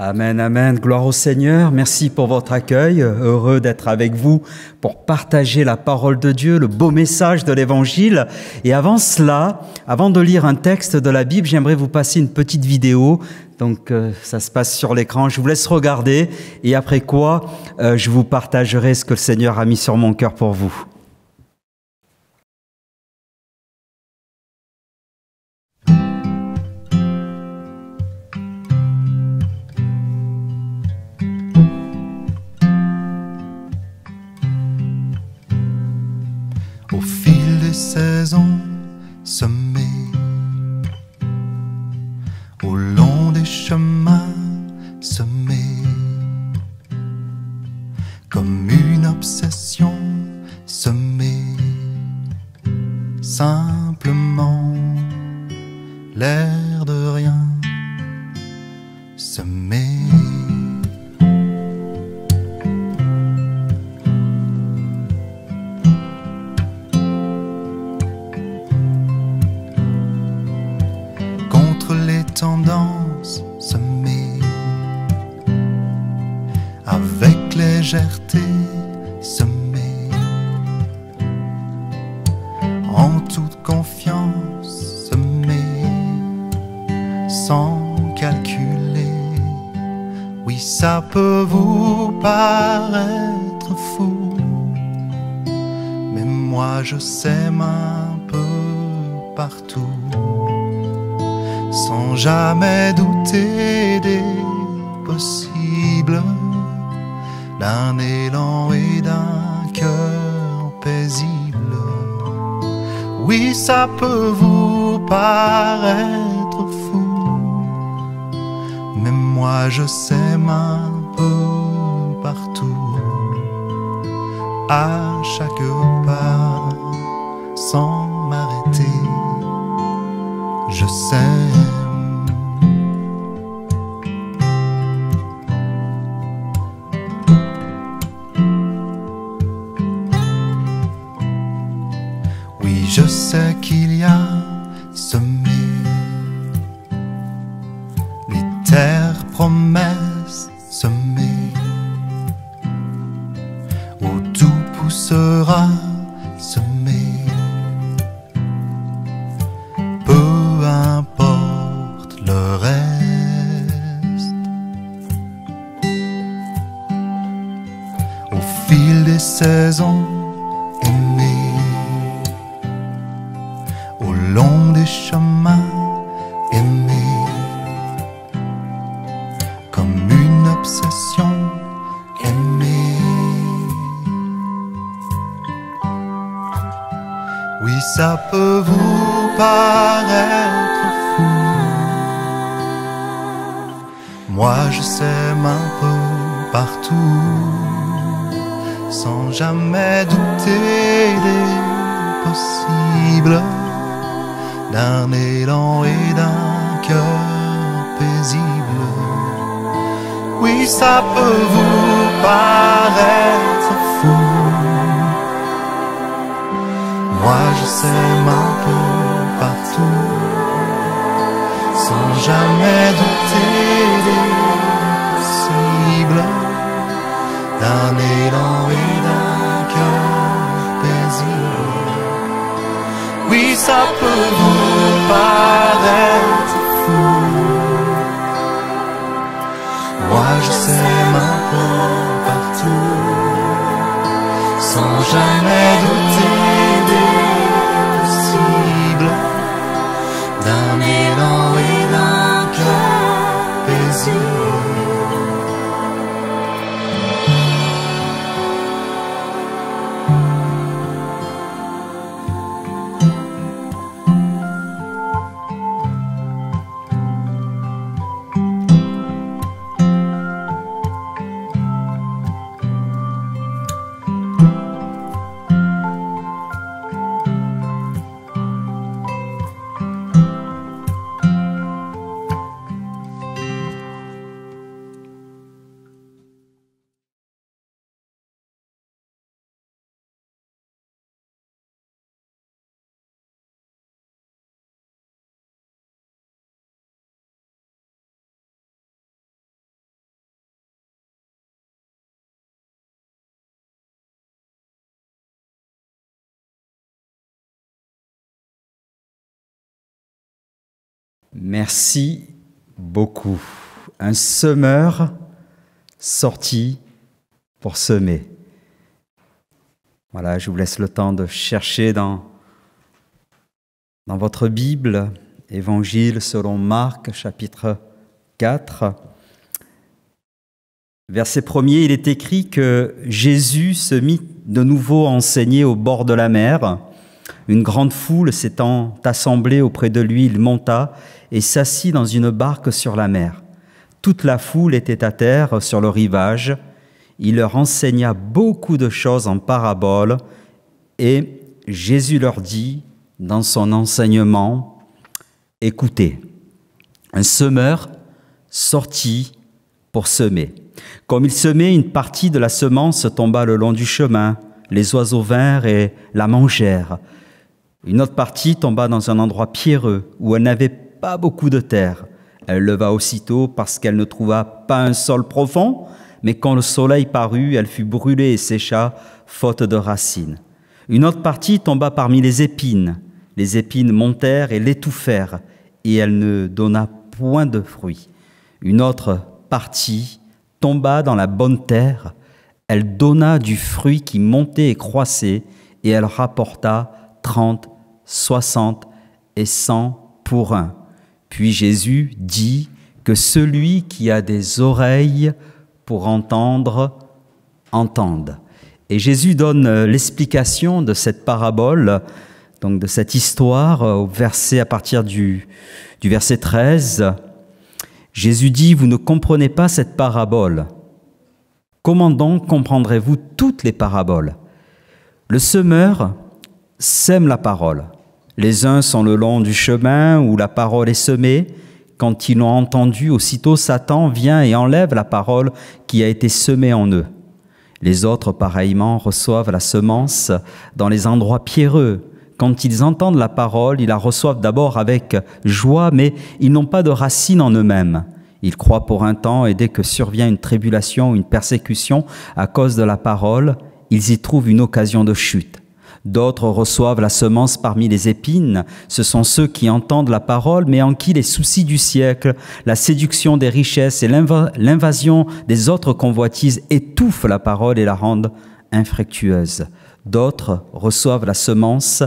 Amen, amen. Gloire au Seigneur. Merci pour votre accueil. Heureux d'être avec vous pour partager la parole de Dieu, le beau message de l'Évangile. Et avant cela, avant de lire un texte de la Bible, j'aimerais vous passer une petite vidéo. Donc, ça se passe sur l'écran. Je vous laisse regarder. Et après quoi, je vous partagerai ce que le Seigneur a mis sur mon cœur pour vous. Au fil des saisons semées, au long des chemins semés, comme une obsession semée, simplement l'air de rien semé. Tendance semée, avec légèreté semée, en toute confiance semée, sans calculer. Oui, ça peut vous paraître fou, mais moi je sème un peu partout, sans jamais douter des possibles, d'un élan et d'un cœur paisible. Oui, ça peut vous paraître fou, mais moi je sème un peu partout, à chaque pas, sans m'arrêter. Je sème. Oui, je sais qu'il y a semé les terres promesses semées, où tout poussera semé. Peu importe le reste, au fil des saisons aimées, au long des chemins aimés, comme une obsession aimée. Oui, ça peut vous paraître fou, moi je sème un peu partout, sans jamais douter des possibles, d'un élan et d'un cœur paisible. Oui, ça peut vous paraître fou, moi je sème un peu partout, sans jamais douter des possibles, d'un élan et d'un cœur paisible. Oui, ça peut vous paraître fou, moi je sème un peu partout, sans jamais douter des possibles, d'un élan et d'un cœur paisible. Merci beaucoup. Un semeur sorti pour semer. Voilà, je vous laisse le temps de chercher dans votre Bible, Évangile selon Marc, chapitre 4. Verset 1er, il est écrit que Jésus se mit de nouveau à enseigner au bord de la mer. Une grande foule s'étant assemblée auprès de lui, il monta et s'assit dans une barque sur la mer. Toute la foule était à terre sur le rivage. Il leur enseigna beaucoup de choses en paraboles et Jésus leur dit dans son enseignement, « Écoutez, un semeur sortit pour semer. Comme il semait, une partie de la semence tomba le long du chemin. Les oiseaux vinrent et la mangèrent. Une autre partie tomba dans un endroit pierreux où elle n'avait pas beaucoup de terre. Elle leva aussitôt parce qu'elle ne trouva pas un sol profond, mais quand le soleil parut, elle fut brûlée et sécha, faute de racines. Une autre partie tomba parmi les épines. Les épines montèrent et l'étouffèrent, et elle ne donna point de fruits. Une autre partie tomba dans la bonne terre. Elle donna du fruit qui montait et croissait, et elle rapporta 30, 60 et 100 pour un. Puis Jésus dit que celui qui a des oreilles pour entendre, entende. Et Jésus donne l'explication de cette parabole, donc de cette histoire, à partir du verset 13. Jésus dit, « Vous ne comprenez pas cette parabole. Comment donc comprendrez-vous toutes les paraboles ? Le semeur sème la parole. Les uns sont le long du chemin où la parole est semée. Quand ils l'ont entendue, aussitôt Satan vient et enlève la parole qui a été semée en eux. Les autres, pareillement, reçoivent la semence dans les endroits pierreux. Quand ils entendent la parole, ils la reçoivent d'abord avec joie, mais ils n'ont pas de racine en eux-mêmes. Ils croient pour un temps, et dès que survient une tribulation ou une persécution à cause de la parole, ils y trouvent une occasion de chute. D'autres reçoivent la semence parmi les épines. Ce sont ceux qui entendent la parole, mais en qui les soucis du siècle, la séduction des richesses et l'invasion des autres convoitises étouffent la parole et la rendent infructueuse. D'autres reçoivent la semence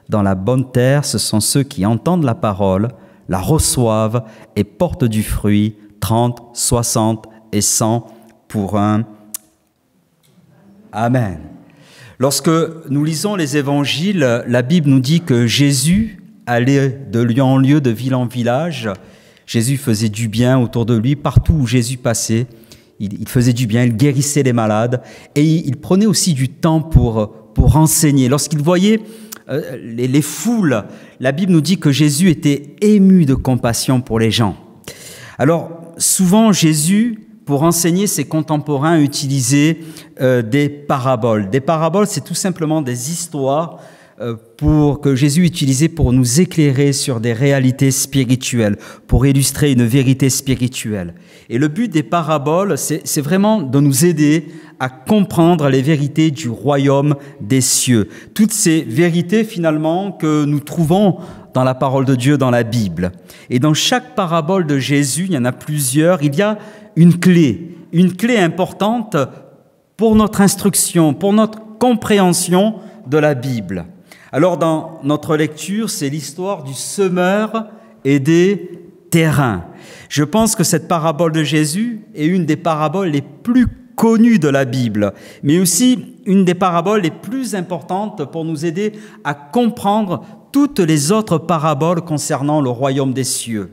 dans la bonne terre. Ce sont ceux qui entendent la parole, la reçoivent et portent du fruit, 30, 60 et 100 pour un. Amen. Lorsque nous lisons les évangiles, la Bible nous dit que Jésus allait de lieu en lieu, de ville en village. Jésus faisait du bien autour de lui. Partout où Jésus passait, il faisait du bien, il guérissait les malades. Et il prenait aussi du temps pour enseigner. Lorsqu'il voyait les foules, la Bible nous dit que Jésus était ému de compassion pour les gens. Alors, souvent, Jésus, pour enseigner ses contemporains, utilisait des paraboles. Des paraboles, c'est tout simplement des histoires que Jésus utilisait pour nous éclairer sur des réalités spirituelles, pour illustrer une vérité spirituelle. Et le but des paraboles, c'est vraiment de nous aider à comprendre les vérités du royaume des cieux. Toutes ces vérités, finalement, que nous trouvons dans la parole de Dieu, dans la Bible. Et dans chaque parabole de Jésus, il y en a plusieurs, il y a une clé importante pour notre instruction, pour notre compréhension de la Bible. Alors, dans notre lecture, c'est l'histoire du semeur et des terrains. Je pense que cette parabole de Jésus est une des paraboles les plus connues de la Bible, mais aussi une des paraboles les plus importantes pour nous aider à comprendre toutes les autres paraboles concernant le royaume des cieux.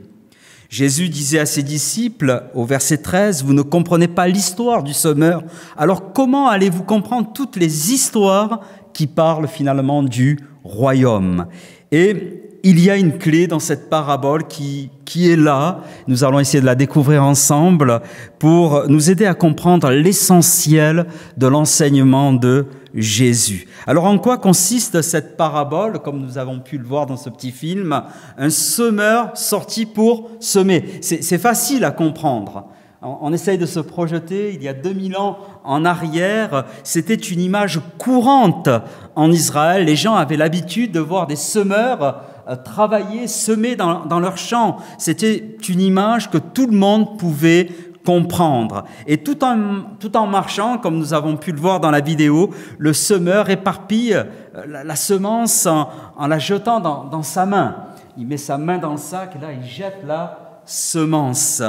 Jésus disait à ses disciples, au verset 13, « Vous ne comprenez pas l'histoire du semeur, alors comment allez-vous comprendre toutes les histoires qui parlent finalement du royaume ?» Et il y a une clé dans cette parabole qui est là. Nous allons essayer de la découvrir ensemble pour nous aider à comprendre l'essentiel de l'enseignement de Jésus. Alors, en quoi consiste cette parabole? Comme nous avons pu le voir dans ce petit film, un semeur sorti pour semer. C'est facile à comprendre. On essaye de se projeter, il y a 2000 ans en arrière, c'était une image courante en Israël. Les gens avaient l'habitude de voir des semeurs travailler, semer dans leurs champs. C'était une image que tout le monde pouvait comprendre. Et tout en marchant, comme nous avons pu le voir dans la vidéo, le semeur éparpille la semence en la jetant dans sa main. Il met sa main dans le sac et là, il jette la semence.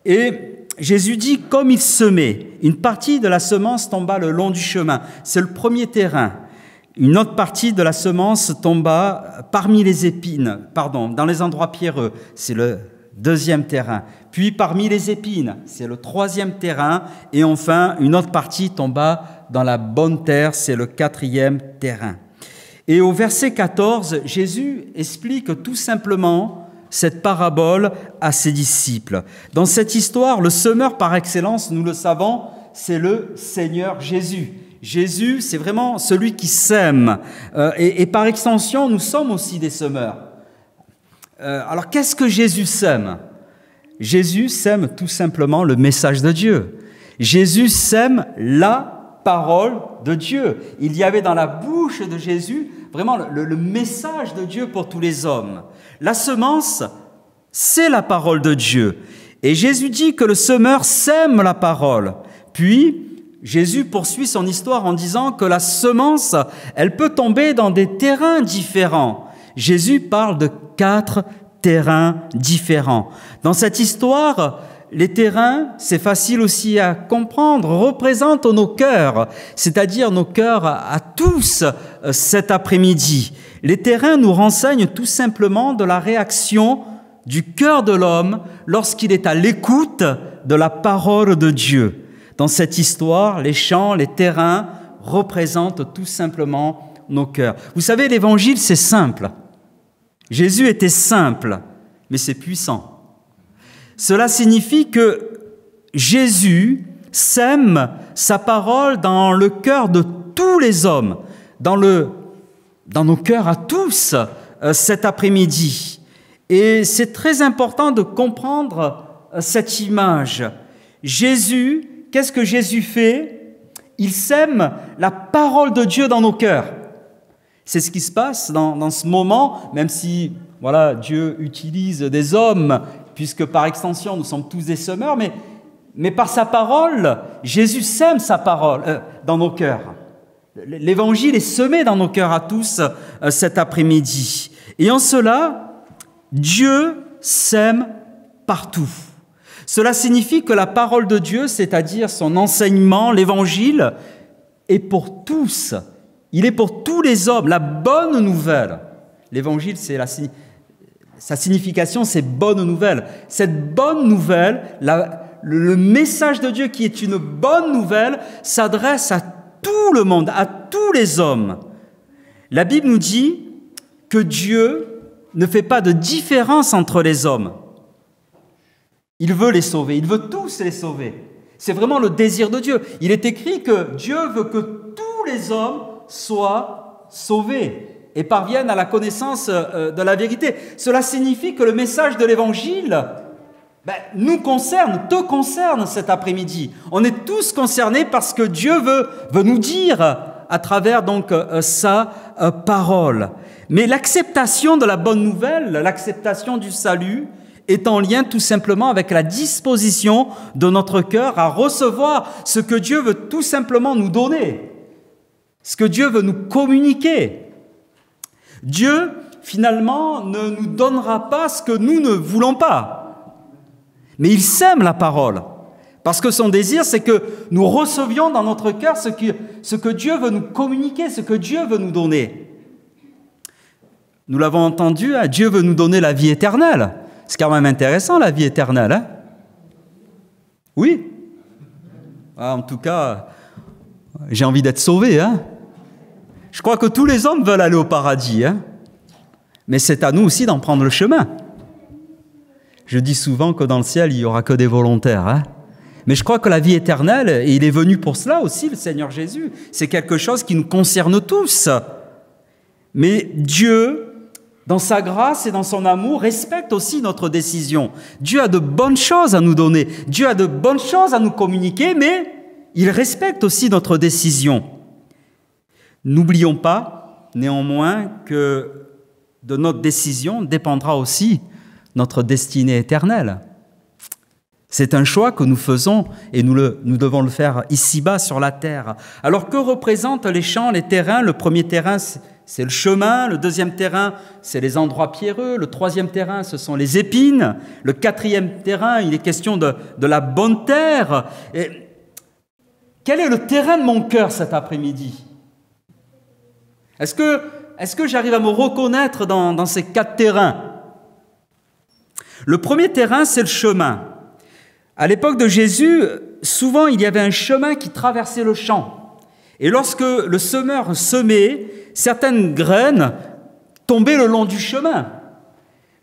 Et Jésus dit, comme il semait, une partie de la semence tomba le long du chemin. C'est le premier terrain. Une autre partie de la semence tomba parmi les épines, dans les endroits pierreux. C'est le deuxième terrain. Puis parmi les épines, c'est le troisième terrain. Et enfin, une autre partie tomba dans la bonne terre, c'est le quatrième terrain. Et au verset 14, Jésus explique tout simplement cette parabole à ses disciples. Dans cette histoire, le semeur par excellence, nous le savons, c'est le Seigneur Jésus. Jésus, c'est vraiment celui qui sème. Et par extension, nous sommes aussi des semeurs. Alors, qu'est-ce que Jésus sème ? Jésus sème tout simplement le message de Dieu. Jésus sème la parole de Dieu. Il y avait dans la bouche de Jésus vraiment le message de Dieu pour tous les hommes. La semence, c'est la parole de Dieu. Et Jésus dit que le semeur sème la parole. Puis, Jésus poursuit son histoire en disant que la semence, elle peut tomber dans des terrains différents. Jésus parle de 4 terrains différents. Dans cette histoire, les terrains, c'est facile aussi à comprendre, représentent nos cœurs, c'est-à-dire nos cœurs à tous cet après-midi. Les terrains nous renseignent tout simplement de la réaction du cœur de l'homme lorsqu'il est à l'écoute de la parole de Dieu. Dans cette histoire, les champs, les terrains représentent tout simplement nos cœurs. Vous savez, l'évangile, c'est simple. Jésus était simple, mais c'est puissant. Cela signifie que Jésus sème sa parole dans le cœur de tous les hommes, dans nos cœurs à tous cet après-midi. Et c'est très important de comprendre cette image. Jésus, qu'est-ce que Jésus fait ? Il sème la parole de Dieu dans nos cœurs. C'est ce qui se passe dans ce moment, même si Dieu utilise des hommes, puisque par extension nous sommes tous des semeurs, mais par sa parole, Jésus sème sa parole dans nos cœurs. L'évangile est semé dans nos cœurs à tous cet après-midi. Et en cela, Dieu sème partout. Cela signifie que la parole de Dieu, c'est-à-dire son enseignement, l'évangile, est pour tous. Il est pour tous les hommes, la bonne nouvelle. L'évangile, sa signification, c'est bonne nouvelle. Cette bonne nouvelle, le message de Dieu qui est une bonne nouvelle, s'adresse à tout le monde, à tous les hommes. La Bible nous dit que Dieu ne fait pas de différence entre les hommes. Il veut les sauver, il veut tous les sauver. C'est vraiment le désir de Dieu. Il est écrit que Dieu veut que tous les hommes soient sauvés et parviennent à la connaissance de la vérité. Cela signifie que le message de l'Évangile nous concerne, te concerne cet après-midi. On est tous concernés parce que Dieu veut nous dire à travers donc sa parole. Mais l'acceptation de la bonne nouvelle, l'acceptation du salut, est en lien tout simplement avec la disposition de notre cœur à recevoir ce que Dieu veut tout simplement nous donner, ce que Dieu veut nous communiquer. Dieu, finalement, ne nous donnera pas ce que nous ne voulons pas, mais il sème la parole, parce que son désir, c'est que nous recevions dans notre cœur ce que Dieu veut nous communiquer, ce que Dieu veut nous donner. Nous l'avons entendu, Dieu veut nous donner la vie éternelle. C'est quand même intéressant, la vie éternelle, hein ? Oui. En tout cas, j'ai envie d'être sauvé, hein ? Je crois que tous les hommes veulent aller au paradis, hein ? Mais c'est à nous aussi d'en prendre le chemin. Je dis souvent que dans le ciel, il n'y aura que des volontaires, hein ? Mais je crois que la vie éternelle, et il est venu pour cela aussi, le Seigneur Jésus, c'est quelque chose qui nous concerne tous. Mais Dieu, dans sa grâce et dans son amour, respecte aussi notre décision. Dieu a de bonnes choses à nous donner, Dieu a de bonnes choses à nous communiquer, mais il respecte aussi notre décision. N'oublions pas, néanmoins, que de notre décision dépendra aussi notre destinée éternelle. C'est un choix que nous faisons et nous devons le faire ici-bas sur la terre. Alors que représentent les champs, les terrains? Le premier terrain, c'est le chemin. Le deuxième terrain, c'est les endroits pierreux. Le troisième terrain, ce sont les épines. Le quatrième terrain, il est question de la bonne terre. Et quel est le terrain de mon cœur cet après-midi? Est-ce que j'arrive à me reconnaître dans ces quatre terrains? Le premier terrain, c'est le chemin. À l'époque de Jésus, souvent il y avait un chemin qui traversait le champ. Et lorsque le semeur semait, certaines graines tombaient le long du chemin.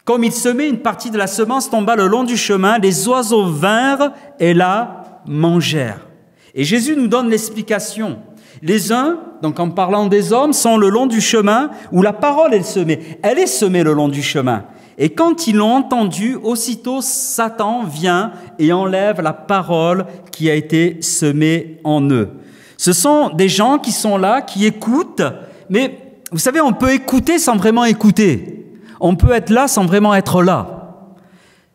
Comme il semait, une partie de la semence tomba le long du chemin, les oiseaux vinrent et la mangèrent. Et Jésus nous donne l'explication. Les uns, donc en parlant des hommes, sont le long du chemin où la parole est semée. Elle est semée le long du chemin. Et quand ils l'ont entendu, aussitôt Satan vient et enlève la parole qui a été semée en eux. Ce sont des gens qui sont là, qui écoutent, mais vous savez, on peut écouter sans vraiment écouter. On peut être là sans vraiment être là,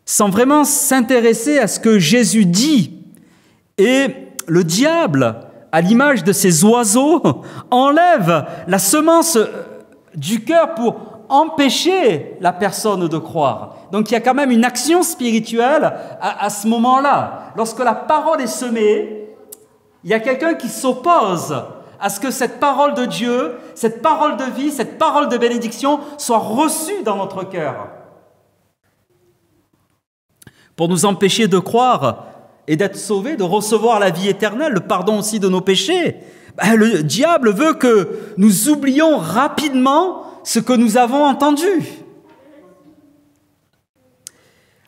sans vraiment s'intéresser à ce que Jésus dit. Et le diable, à l'image de ces oiseaux, enlève la semence du cœur pour empêcher la personne de croire. Donc il y a quand même une action spirituelle à ce moment-là. Lorsque la parole est semée, il y a quelqu'un qui s'oppose à ce que cette parole de Dieu, cette parole de vie, cette parole de bénédiction soit reçue dans notre cœur. Pour nous empêcher de croire et d'être sauvés, de recevoir la vie éternelle, le pardon aussi de nos péchés, le diable veut que nous oublions rapidement ce que nous avons entendu.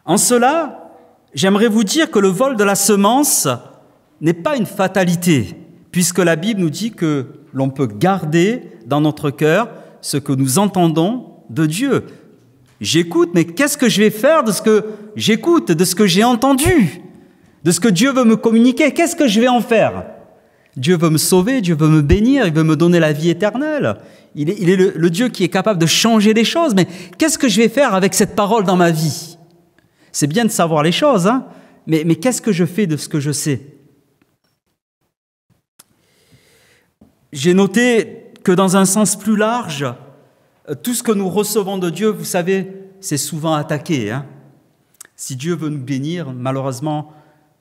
En cela, j'aimerais vous dire que le vol de la semence n'est pas une fatalité, puisque la Bible nous dit que l'on peut garder dans notre cœur ce que nous entendons de Dieu. J'écoute, mais qu'est-ce que je vais faire de ce que j'écoute, de ce que j'ai entendu, de ce que Dieu veut me communiquer? Qu'est-ce que je vais en faire? Dieu veut me sauver, Dieu veut me bénir, il veut me donner la vie éternelle. Il est le Dieu qui est capable de changer les choses, mais qu'est-ce que je vais faire avec cette parole dans ma vie? C'est bien de savoir les choses, hein, mais qu'est-ce que je fais de ce que je sais? J'ai noté que dans un sens plus large, tout ce que nous recevons de Dieu, vous savez, c'est souvent attaqué. Hein. Si Dieu veut nous bénir, malheureusement,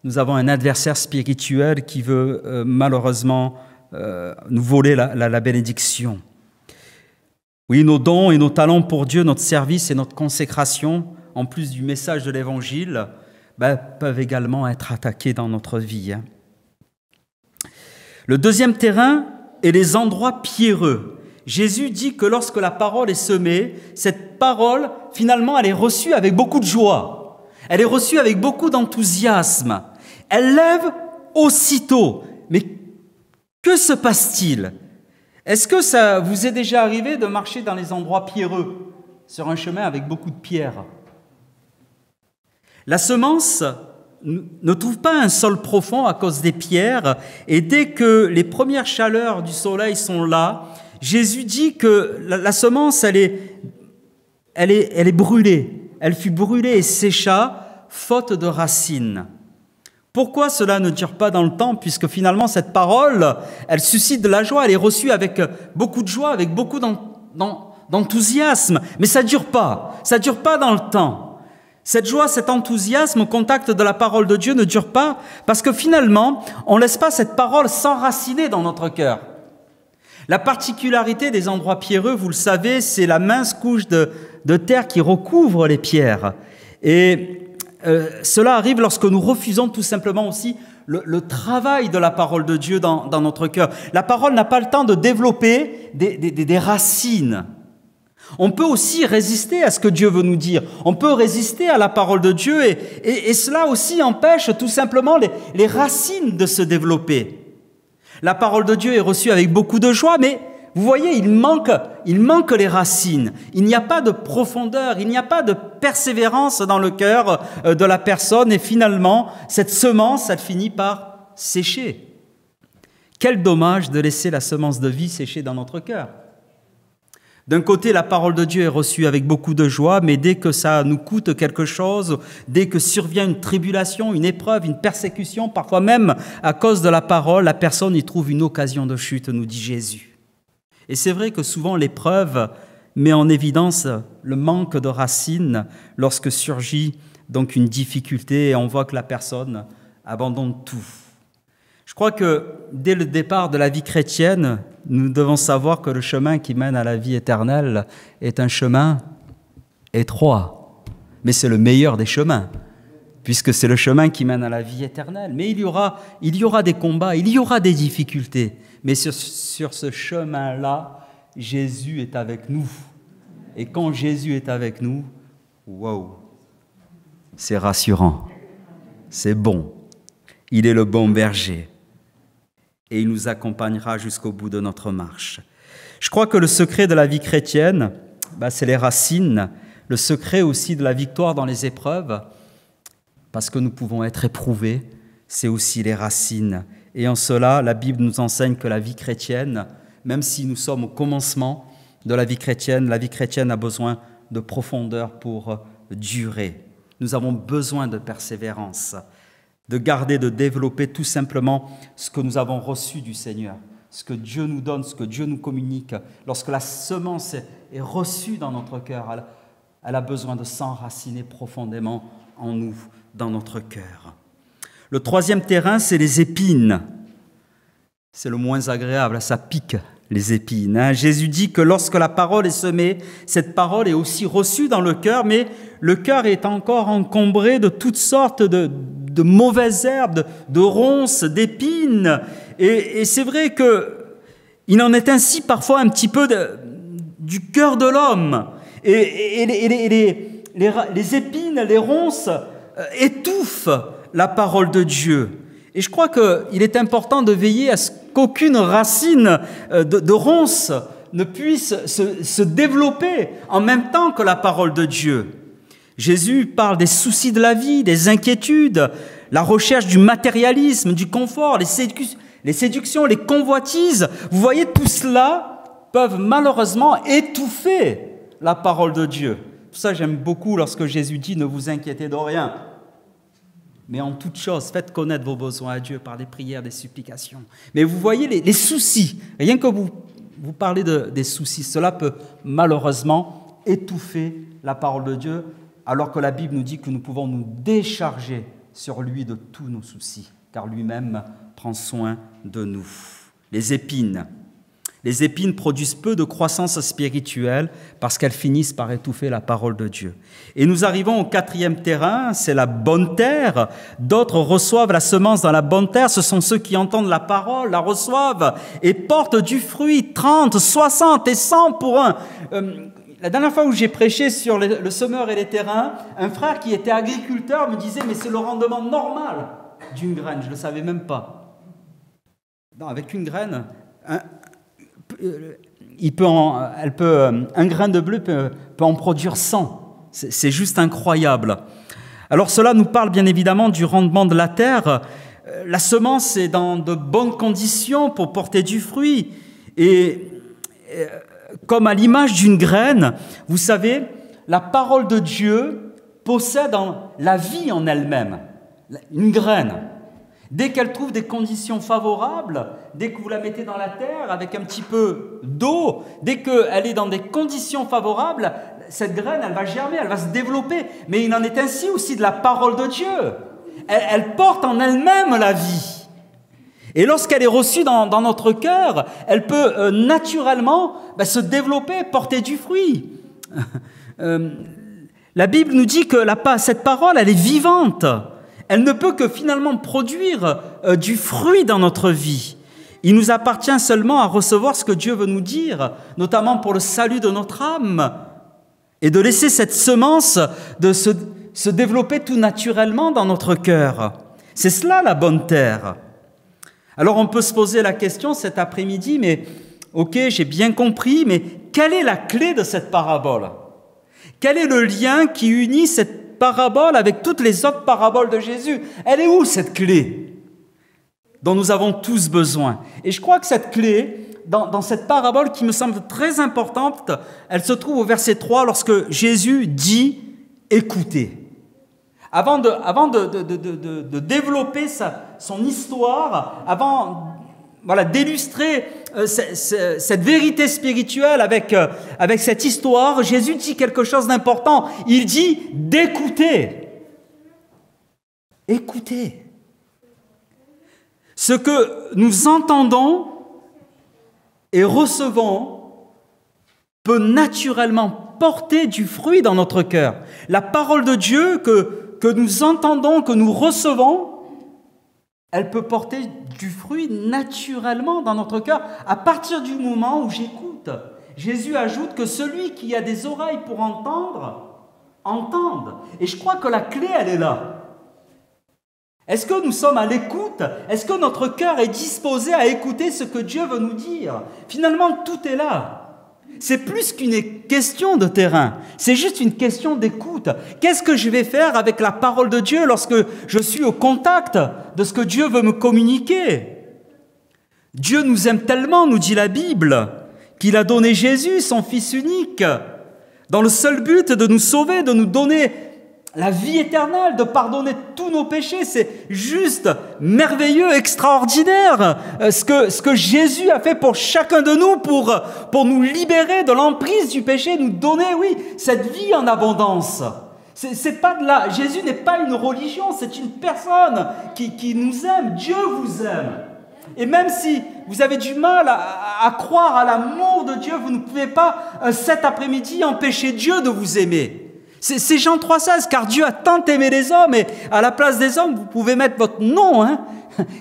nous avons un adversaire spirituel qui veut malheureusement nous voler la bénédiction. Oui, nos dons et nos talents pour Dieu, notre service et notre consécration, en plus du message de l'Évangile, peuvent également être attaqués dans notre vie. Hein. Le deuxième terrain est les endroits pierreux. Jésus dit que lorsque la parole est semée, cette parole, finalement, elle est reçue avec beaucoup de joie. Elle est reçue avec beaucoup d'enthousiasme. Elle lève aussitôt. Mais que se passe-t-il? Est-ce que ça vous est déjà arrivé de marcher dans les endroits pierreux, sur un chemin avec beaucoup de pierres? La semence ne trouve pas un sol profond à cause des pierres, et dès que les premières chaleurs du soleil sont là, Jésus dit que la semence, elle est brûlée. Elle fut brûlée et sécha, faute de racines. Pourquoi cela ne dure pas dans le temps, puisque finalement cette parole, elle suscite de la joie, elle est reçue avec beaucoup de joie, avec beaucoup d'enthousiasme, mais ça dure pas dans le temps. Cette joie, cet enthousiasme au contact de la parole de Dieu ne dure pas, parce que finalement, on ne laisse pas cette parole s'enraciner dans notre cœur. La particularité des endroits pierreux, vous le savez, c'est la mince couche de terre qui recouvre les pierres. Et cela arrive lorsque nous refusons tout simplement aussi le travail de la parole de Dieu dans notre cœur. La parole n'a pas le temps de développer des racines. On peut aussi résister à ce que Dieu veut nous dire. On peut résister à la parole de Dieu et cela aussi empêche tout simplement les racines de se développer. La parole de Dieu est reçue avec beaucoup de joie, mais vous voyez, il manque les racines. Il n'y a pas de profondeur, il n'y a pas de persévérance dans le cœur de la personne et finalement, cette semence, elle finit par sécher. Quel dommage de laisser la semence de vie sécher dans notre cœur. D'un côté, la parole de Dieu est reçue avec beaucoup de joie, mais dès que ça nous coûte quelque chose, dès que survient une tribulation, une épreuve, une persécution, parfois même à cause de la parole, la personne y trouve une occasion de chute, nous dit Jésus. Et c'est vrai que souvent l'épreuve met en évidence le manque de racines lorsque surgit donc une difficulté et on voit que la personne abandonne tout. Je crois que dès le départ de la vie chrétienne, nous devons savoir que le chemin qui mène à la vie éternelle est un chemin étroit. Mais c'est le meilleur des chemins, puisque c'est le chemin qui mène à la vie éternelle. Mais il y aura des combats, il y aura des difficultés. Mais sur ce chemin-là, Jésus est avec nous. Et quand Jésus est avec nous, wow, c'est rassurant, c'est bon. Il est le bon berger. Et il nous accompagnera jusqu'au bout de notre marche. Je crois que le secret de la vie chrétienne, c'est les racines, le secret aussi de la victoire dans les épreuves, parce que nous pouvons être éprouvés, c'est aussi les racines. Et en cela, la Bible nous enseigne que la vie chrétienne, même si nous sommes au commencement de la vie chrétienne a besoin de profondeur pour durer. Nous avons besoin de persévérance, de garder, de développer tout simplement ce que nous avons reçu du Seigneur, ce que Dieu nous donne, ce que Dieu nous communique. Lorsque la semence est reçue dans notre cœur, elle a besoin de s'enraciner profondément en nous, dans notre cœur. Le troisième terrain, c'est les épines. C'est le moins agréable, ça pique, les épines. Jésus dit que lorsque la parole est semée, cette parole est aussi reçue dans le cœur, mais le cœur est encore encombré de toutes sortes de mauvaises herbes, de ronces, d'épines. Et c'est vrai qu'il en est ainsi parfois un petit peu du cœur de l'homme. Et les épines, les ronces étouffent la parole de Dieu. Et je crois qu'il est important de veiller à ce qu'aucune racine de ronces ne puisse se développer en même temps que la parole de Dieu. Jésus parle des soucis de la vie, des inquiétudes, la recherche du matérialisme, du confort, les séductions, les convoitises. Vous voyez, tout cela peuvent malheureusement étouffer la parole de Dieu. Pour ça, j'aime beaucoup lorsque Jésus dit « Ne vous inquiétez de rien ». Mais en toute chose, faites connaître vos besoins à Dieu par des prières, des supplications. Mais vous voyez les soucis, rien que vous parlez des soucis, cela peut malheureusement étouffer la parole de Dieu, alors que la Bible nous dit que nous pouvons nous décharger sur lui de tous nos soucis, car lui-même prend soin de nous. Les épines produisent peu de croissance spirituelle parce qu'elles finissent par étouffer la parole de Dieu. Et nous arrivons au quatrième terrain, c'est la bonne terre. D'autres reçoivent la semence dans la bonne terre. Ce sont ceux qui entendent la parole, la reçoivent et portent du fruit 30, 60 et 100 pour un. La dernière fois où j'ai prêché sur le semeur et les terrains, un frère qui était agriculteur me disait « Mais c'est le rendement normal d'une graine. » Je ne le savais même pas. Non, avec une graine... un grain de bleu peut en produire 100. C'est juste incroyable. Alors cela nous parle bien évidemment du rendement de la terre. La semence est dans de bonnes conditions pour porter du fruit. Et comme à l'image d'une graine, vous savez, la parole de Dieu possède la vie en elle-même. Une graine. Dès qu'elle trouve des conditions favorables, dès que vous la mettez dans la terre avec un petit peu d'eau, dès qu'elle est dans des conditions favorables, cette graine, elle va germer, elle va se développer. Mais il en est ainsi aussi de la parole de Dieu. Elle porte en elle-même la vie. Et lorsqu'elle est reçue dans notre cœur, elle peut naturellement se développer, porter du fruit. La Bible nous dit que cette parole, elle est vivante. Elle ne peut que finalement produire du fruit dans notre vie. Il nous appartient seulement à recevoir ce que Dieu veut nous dire, notamment pour le salut de notre âme, et de laisser cette semence de se développer tout naturellement dans notre cœur. C'est cela la bonne terre. Alors on peut se poser la question cet après-midi, mais ok, j'ai bien compris, mais quelle est la clé de cette parabole? Quel est le lien qui unit cette parabole avec toutes les autres paraboles de Jésus? Elle est où cette clé dont nous avons tous besoin? Et je crois que cette clé, dans cette parabole qui me semble très importante. Elle se trouve au verset 3 lorsque Jésus dit « écoutez ». Avant de développer son histoire, avant d'illustrer cette vérité spirituelle avec cette histoire, Jésus dit quelque chose d'important. Il dit d'écouter. Écoutez. Ce que nous entendons et recevons peut naturellement porter du fruit dans notre cœur. La parole de Dieu que nous entendons, que nous recevons, elle peut porter du fruit naturellement dans notre cœur à partir du moment où j'écoute. Jésus ajoute que celui qui a des oreilles pour entendre, entende. Et je crois que la clé, elle est là. Est-ce que nous sommes à l'écoute? Est-ce que notre cœur est disposé à écouter ce que Dieu veut nous dire? Finalement, tout est là. C'est plus qu'une question de terrain, c'est juste une question d'écoute. Qu'est-ce que je vais faire avec la parole de Dieu lorsque je suis au contact de ce que Dieu veut me communiquer? Dieu nous aime tellement, nous dit la Bible, qu'il a donné Jésus, son Fils unique, dans le seul but de nous sauver, de nous donner la vie éternelle, de pardonner tous nos péchés. C'est juste merveilleux, extraordinaire ce que Jésus a fait pour chacun de nous pour nous libérer de l'emprise du péché, nous donner, oui, cette vie en abondance. C'est pas de la... Jésus n'est pas une religion, c'est une personne qui nous aime. Dieu vous aime. Et même si vous avez du mal à croire à l'amour de Dieu, vous ne pouvez pas cet après-midi empêcher Dieu de vous aimer. C'est Jean 3,16, car Dieu a tant aimé les hommes, et à la place des hommes, vous pouvez mettre votre nom, hein,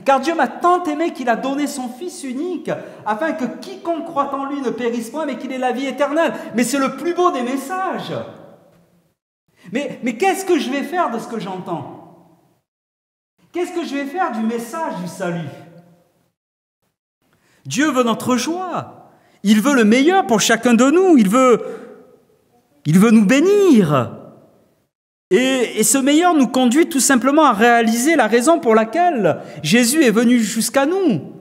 car Dieu m'a tant aimé qu'il a donné son Fils unique, afin que quiconque croit en lui ne périsse point, mais qu'il ait la vie éternelle. Mais c'est le plus beau des messages. Mais qu'est-ce que je vais faire de ce que j'entends? Qu'est-ce que je vais faire du message du salut? Dieu veut notre joie. Il veut le meilleur pour chacun de nous. Il veut nous bénir. Et ce meilleur nous conduit tout simplement à réaliser la raison pour laquelle Jésus est venu jusqu'à nous.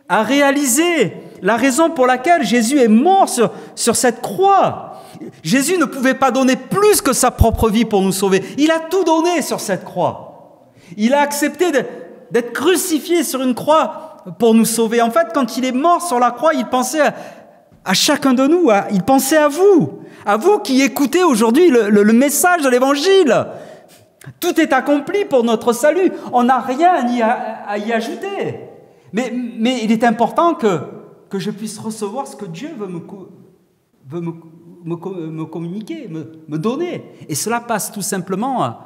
À réaliser la raison pour laquelle Jésus est mort sur cette croix. Jésus ne pouvait pas donner plus que sa propre vie pour nous sauver. Il a tout donné sur cette croix. Il a accepté d'être crucifié sur une croix pour nous sauver. En fait, quand il est mort sur la croix, il pensait à chacun de nous. Il pensait à vous qui écoutez aujourd'hui le message de l'Évangile. Tout est accompli pour notre salut. On n'a rien à y ajouter. Mais il est important que je puisse recevoir ce que Dieu veut me communiquer, me donner. Et cela passe tout simplement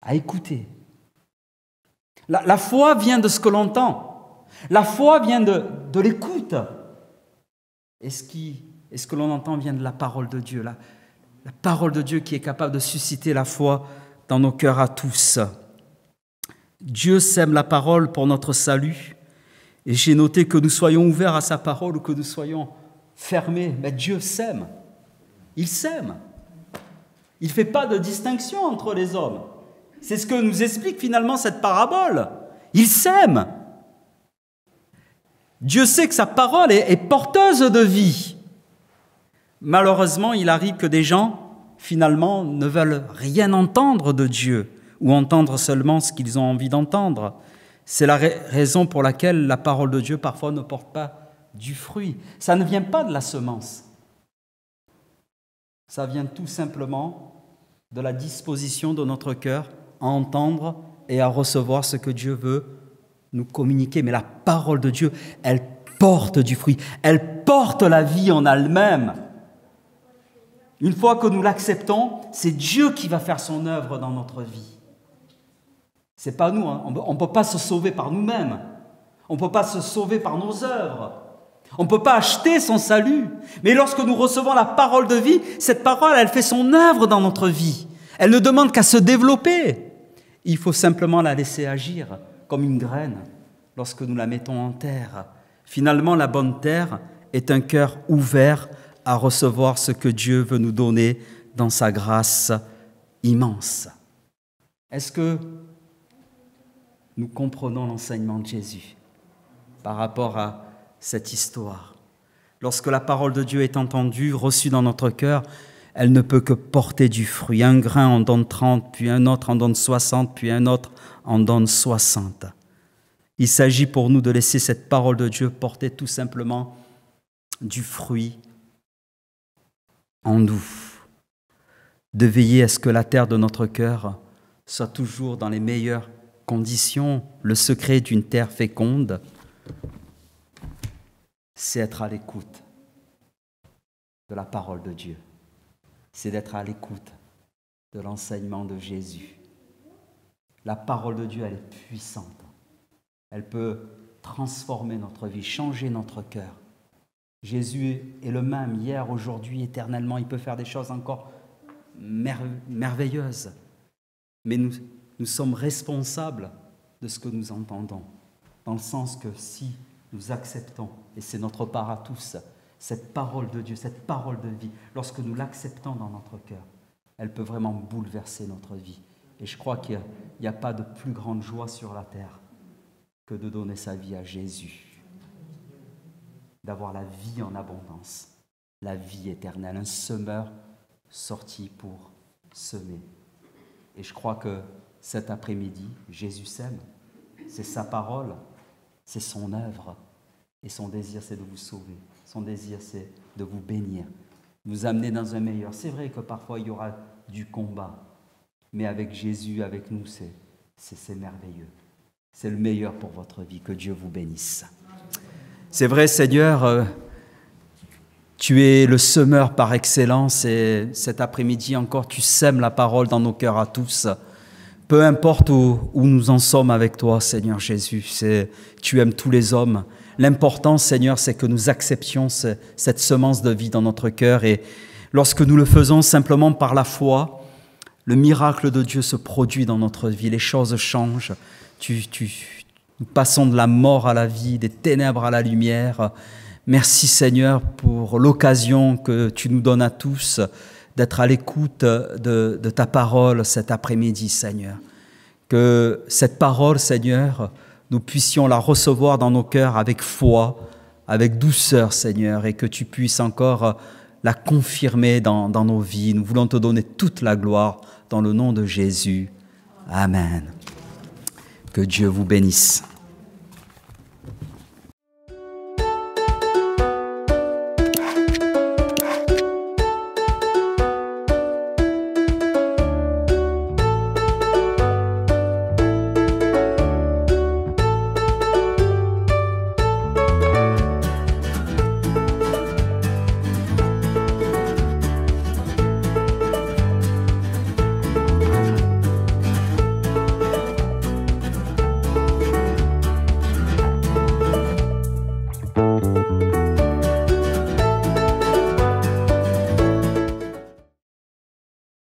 à écouter. La foi vient de ce que l'on entend. La foi vient de l'écoute. Et ce que l'on entend vient de la parole de Dieu. La parole de Dieu qui est capable de susciter la foi dans nos cœurs à tous. Dieu sème la parole pour notre salut. Et j'ai noté que nous soyons ouverts à sa parole ou que nous soyons fermés. Mais Dieu sème. Il sème. Il ne fait pas de distinction entre les hommes. C'est ce que nous explique finalement cette parabole. Il sème. Dieu sait que sa parole est porteuse de vie. Malheureusement, il arrive que des gens, finalement, ne veulent rien entendre de Dieu ou entendre seulement ce qu'ils ont envie d'entendre. C'est la raison pour laquelle la parole de Dieu, parfois, ne porte pas du fruit. Ça ne vient pas de la semence. Ça vient tout simplement de la disposition de notre cœur à entendre et à recevoir ce que Dieu veut nous communiquer. Mais la parole de Dieu, elle porte du fruit. Elle porte la vie en elle-même. Une fois que nous l'acceptons, c'est Dieu qui va faire son œuvre dans notre vie. C'est pas nous, hein. On ne peut pas se sauver par nous-mêmes. On ne peut pas se sauver par nos œuvres. On ne peut pas acheter son salut. Mais lorsque nous recevons la parole de vie, cette parole, elle fait son œuvre dans notre vie. Elle ne demande qu'à se développer. Il faut simplement la laisser agir comme une graine lorsque nous la mettons en terre. Finalement, la bonne terre est un cœur ouvert à recevoir ce que Dieu veut nous donner dans sa grâce immense. Est-ce que nous comprenons l'enseignement de Jésus? par rapport à cette histoire. Lorsque la parole de Dieu est entendue, reçue dans notre cœur, elle ne peut que porter du fruit. Un grain en donne 30, puis un autre en donne 60, puis un autre en donne 60. Il s'agit pour nous de laisser cette parole de Dieu porter tout simplement du fruit en nous. De veiller à ce que la terre de notre cœur soit toujours dans les meilleures conditions. Le secret d'une terre féconde, c'est être à l'écoute de la parole de Dieu. C'est d'être à l'écoute de l'enseignement de Jésus. La parole de Dieu, elle est puissante. Elle peut transformer notre vie, changer notre cœur. Jésus est le même hier, aujourd'hui, éternellement. Il peut faire des choses encore merveilleuses. Mais nous sommes responsables de ce que nous entendons. Dans le sens que si nous acceptons, et c'est notre part à tous, cette parole de Dieu, cette parole de vie, lorsque nous l'acceptons dans notre cœur, elle peut vraiment bouleverser notre vie. Et je crois qu'il n'y a pas de plus grande joie sur la terre que de donner sa vie à Jésus, d'avoir la vie en abondance, la vie éternelle, un semeur sorti pour semer. Et je crois que cet après-midi, Jésus sème, c'est sa parole, c'est son œuvre, et son désir, c'est de vous sauver. Son désir, c'est de vous bénir, vous amener dans un meilleur. C'est vrai que parfois, il y aura du combat, mais avec Jésus, avec nous, c'est merveilleux. C'est le meilleur pour votre vie. Que Dieu vous bénisse. C'est vrai, Seigneur, tu es le semeur par excellence et cet après-midi encore, tu sèmes la parole dans nos cœurs à tous. Peu importe où nous en sommes avec toi, Seigneur Jésus, tu aimes tous les hommes. L'important, Seigneur, c'est que nous acceptions cette semence de vie dans notre cœur et lorsque nous le faisons simplement par la foi, le miracle de Dieu se produit dans notre vie, les choses changent. Nous passons de la mort à la vie, des ténèbres à la lumière. Merci Seigneur pour l'occasion que tu nous donnes à tous d'être à l'écoute de ta parole cet après-midi, Seigneur. Que cette parole, Seigneur, nous puissions la recevoir dans nos cœurs avec foi, avec douceur, Seigneur, et que tu puisses encore la confirmer dans nos vies. Nous voulons te donner toute la gloire dans le nom de Jésus. Amen. Que Dieu vous bénisse.